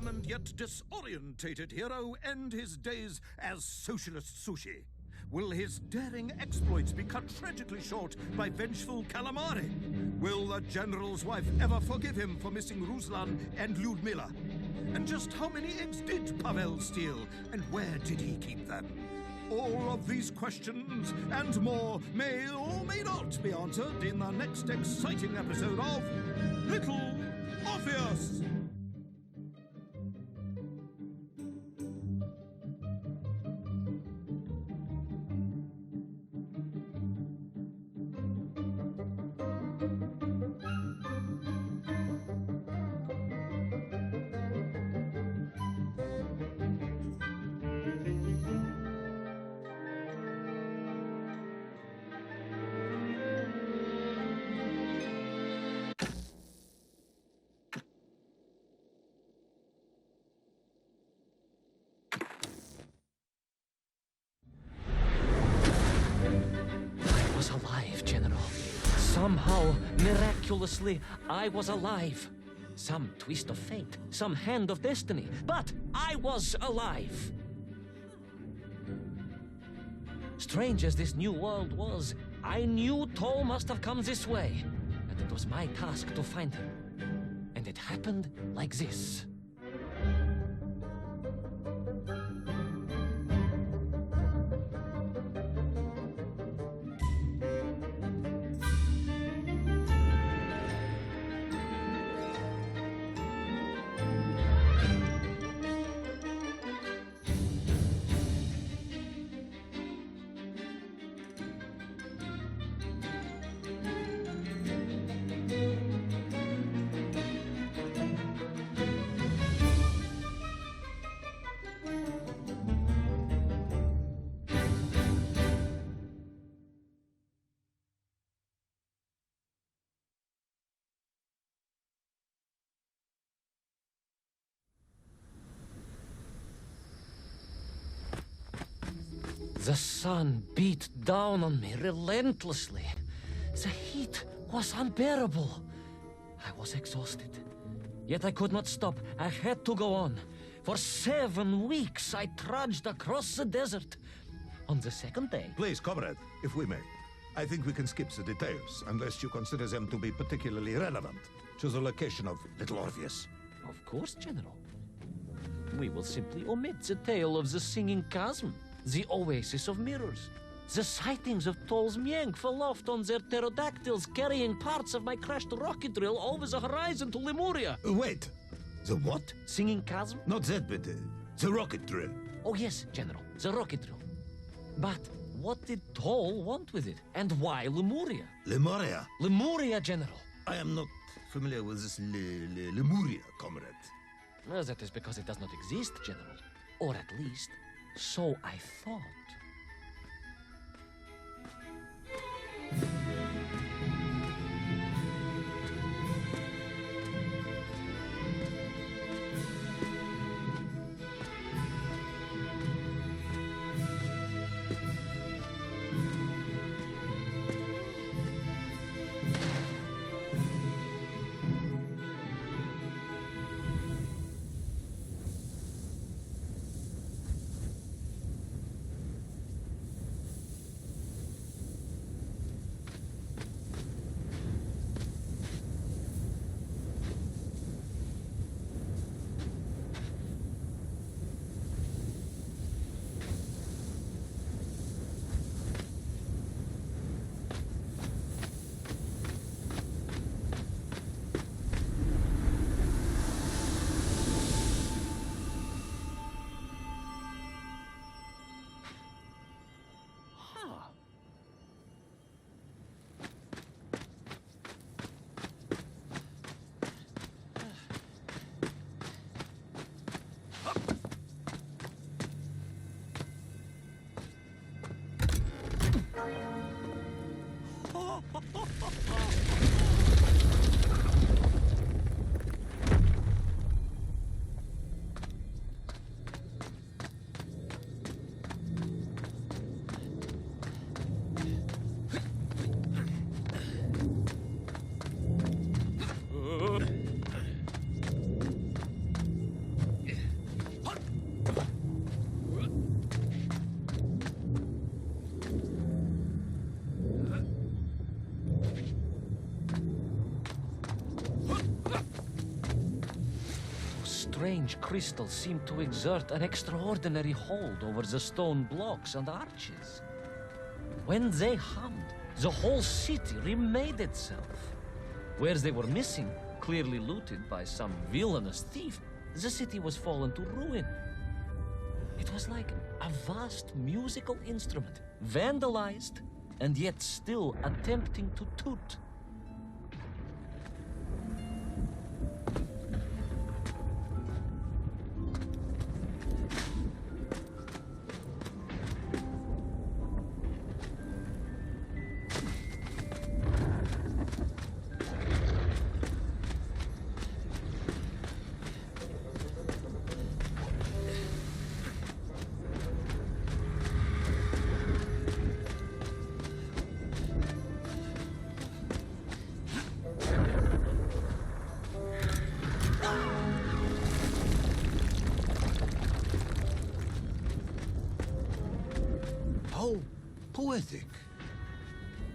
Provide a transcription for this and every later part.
determined yet disorientated hero end his days as socialist sushi? Will his daring exploits be cut tragically short by vengeful calamari? Will the general's wife ever forgive him for missing Ruslan and Lyudmila? And just how many eggs did Pavel steal, and where did he keep them? All of these questions and more may or may not be answered in the next exciting episode of Little Orpheus! I was alive, General. Somehow, miraculously, I was alive. Some twist of fate, some hand of destiny, but I was alive. Strange as this new world was, I knew Toll must have come this way, and it was my task to find him. And it happened like this. The sun beat down on me relentlessly. The heat was unbearable. I was exhausted. Yet I could not stop. I had to go on. For 7 weeks I trudged across the desert. On the second day... Please, comrade, if we may. I think we can skip the details, unless you consider them to be particularly relevant to the location of Little Orpheus. Of course, General. We will simply omit the tale of the singing chasm, the oasis of mirrors, the sightings of Toll's Mienk aloft on their pterodactyls carrying parts of my crashed rocket drill over the horizon to Lemuria. Wait, the what? Singing chasm? Not that, but the rocket drill. Oh yes, General, the rocket drill. But what did Toll want with it? And why Lemuria? Lemuria? Lemuria, General. I am not familiar with this Lemuria, comrade. Well, that is because it does not exist, General. Or at least, so I thought. Strange crystals seem to exert an extraordinary hold over the stone blocks and arches. When they hummed, the whole city remade itself. Where they were missing, clearly looted by some villainous thief, the city was fallen to ruin. It was like a vast musical instrument, vandalized, and yet still attempting to toot. How poetic.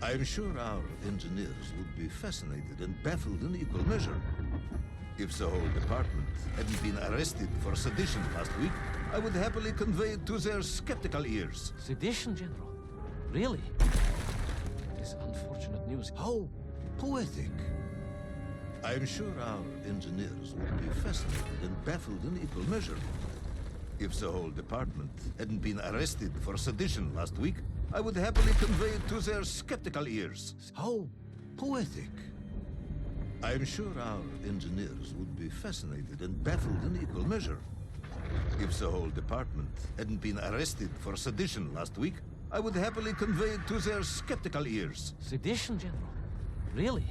I'm sure our engineers would be fascinated and baffled in equal measure. If the whole department hadn't been arrested for sedition last week, I would happily convey it to their skeptical ears. Sedition, General? Really? This unfortunate news. How poetic. I'm sure our engineers would be fascinated and baffled in equal measure. If the whole department hadn't been arrested for sedition last week, I would happily convey it to their skeptical ears. How poetic. I'm sure our engineers would be fascinated and baffled in equal measure. If the whole department hadn't been arrested for sedition last week, I would happily convey it to their skeptical ears. Sedition, General? Really?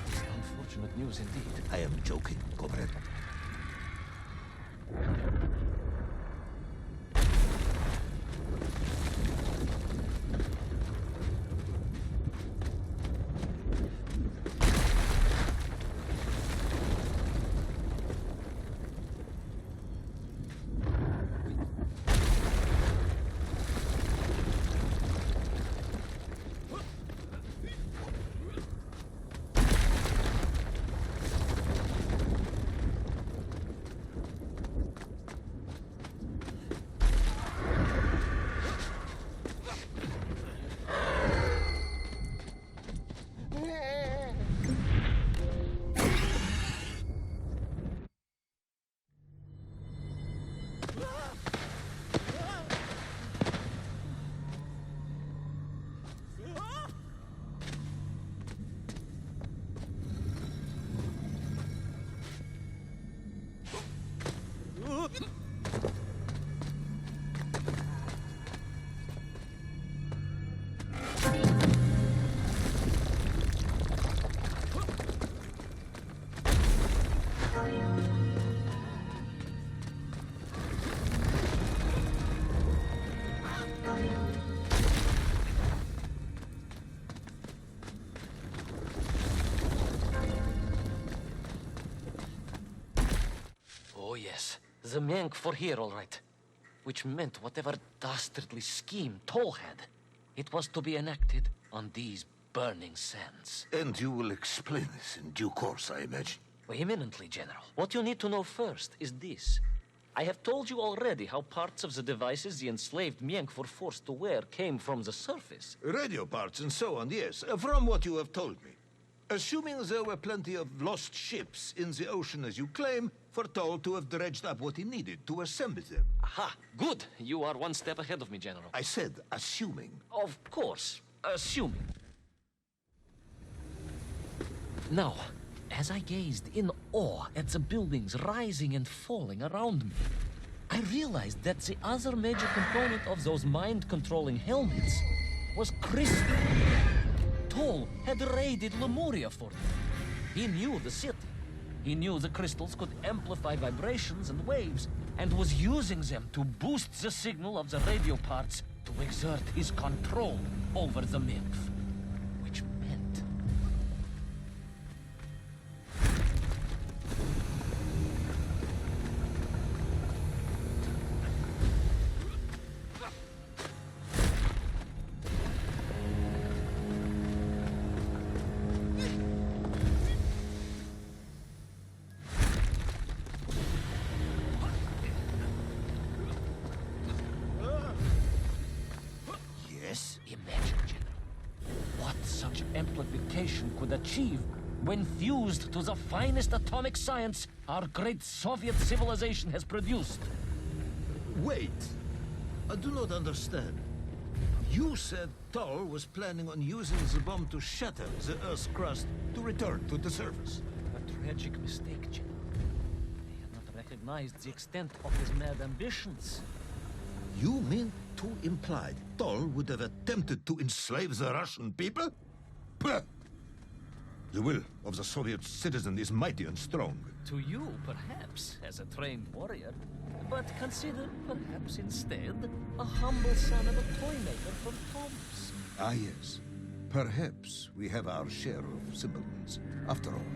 This unfortunate news indeed. I am joking, comrade. Oh, yes. The Mank for here, all right. Which meant whatever dastardly scheme Toll had, it was to be enacted on these burning sands. And you will explain this in due course, I imagine. Eminently, General. What you need to know first is this. I have told you already how parts of the devices the enslaved Mienk were forced to wear came from the surface. Radio parts and so on, yes, from what you have told me. Assuming there were plenty of lost ships in the ocean as you claim, for Toll to have dredged up what he needed to assemble them. Aha, good. You are one step ahead of me, General. I said assuming. Of course, assuming. Now, as I gazed in awe at the buildings rising and falling around me, I realized that the other major component of those mind-controlling helmets was crystal. Toll had raided Lemuria for them. He knew the city. He knew the crystals could amplify vibrations and waves, and was using them to boost the signal of the radio parts to exert his control over the nymph. Which meant... civilization could achieve when fused to the finest atomic science our great Soviet civilization has produced. Wait. I do not understand. You said Thor was planning on using the bomb to shatter the Earth's crust to return to the surface. A tragic mistake, General. They had not recognized the extent of his mad ambitions. You mean to imply Thor would have attempted to enslave the Russian people? Pah! The will of the Soviet citizen is mighty and strong. To you, perhaps, as a trained warrior. But consider, perhaps instead, a humble son of a toymaker from Tomsk. Ah, yes. Perhaps we have our share of simpletons, after all.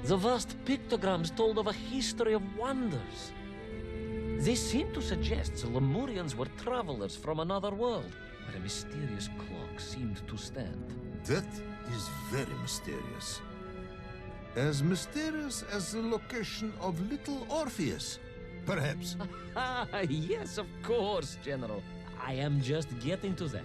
The vast pictograms told of a history of wonders. They seem to suggest the Lemurians were travelers from another world, where a mysterious clock seemed to stand. That is very mysterious. As mysterious as the location of little Orpheus, perhaps. Yes, of course, General. I am just getting to that.